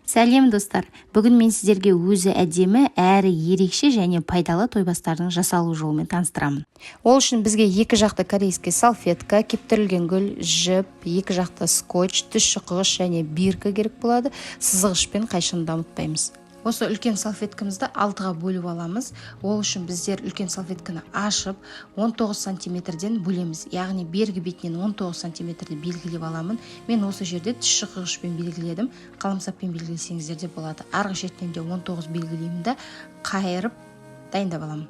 Сәлем достар, бүгін мен сіздерге өзі әдемі, әрі ерекше және пайдалы тойбастардың жасалу жолымен таныстырамын. Ол үшін бізге екі жақты корейский салфетка, кептірілген гүл, жіп, екі жақты скотч, түс шұқығыш және бирка керек болады. Сызғыш пен қайшыны да ұмытпаймыз. Осы үлкен салфеткамызды 6-ға бөліп аламыз. Ол үшін біздер үлкен салфетканы ашып 19 сантиметрден бөлеміз. Яғни бергі бетінен 19 сантиметрді белгілеп аламын. Мен осы жерде түс шұқығышпен белгіледім. Қаламсаппен белгілесеңіздер де болады. Арғы шетінен де 19 белгілеймін да қайырып дайындап аламын.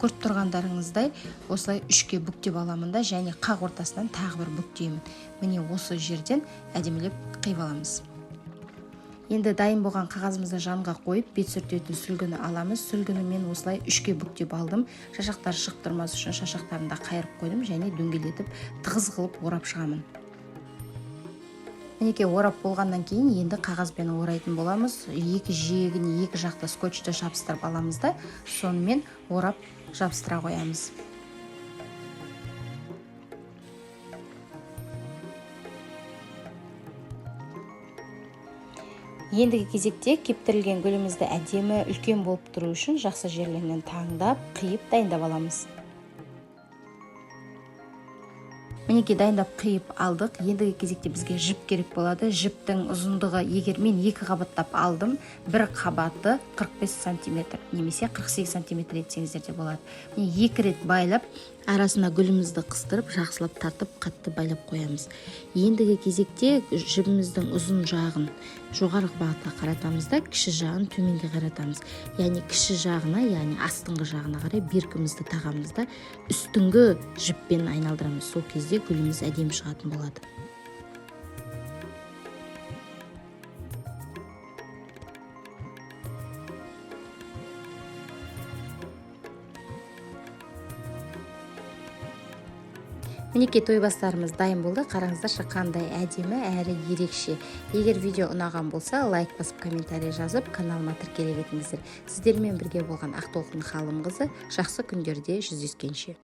Көріп тұрғандарыңыздай осылай 3-ке бүктеп аламын да және қақ ортасынан тағы бір бүктеймін. Міне осы жерден әдемілеп қиып аламыз. Енді дайын болған қағазымызды жанға қойып, бет сүртетін сүлгіні аламыз. Сүлгіні мен осылай 3-ке бүктеп алдым. Шашақтар шықтырмас үшін шашақтарын да қайырып қойдым және дөңгелетіп тығыз қылып орап шығамын. Мінекей орап болғаннан кейін енді қағазбен орайтын боламыз. Екі жиегін екі жақты скотчты жабыстырып аламыз да, сонымен орап жабыстыра қоямыз. Ендігі кезекте кептірілген гүлімізді әдемі үлкен болып тұру үшін жақсы жерлерінен таңдап, қиып дайындап аламыз. Мінекей дайындап қиып алдық. Ендігі кезекте бізге жіп керек болады. Жіптің ұзындығы, егер мен 2 қабаттап алдым, бір қабаты 45 сантиметр немесе 48 сантиметр етсеңіздер де болады. 2 рет байлап, арасына гүлімізді қыстырып, жақсылап тартып, қатты байлап қоямыз. Ендігі кезекте жібіміздің ұзын жағын жоғарғы бағытқа қаратамыз да, кіші жағын төменге қаратамыз. Яғни кіші жағына, яғни астыңғы жағына қарай биркімізді тағамыз да, үстіңгі жіппен айналдырамыз. Сол кезде гүліміз әдемі шығатын болады. Мінекей тойбастарымыз дайын болды. Қараңыздаршы қандай әдемі әрі ерекше. Егер видео ұнаған болса, лайк басып, комментарий жазып, каналыма тіркеле кетіңіздер. Сіздермен бірге болған Ақтолқын Халымқызы. Жақсы күндерде жүздескенше.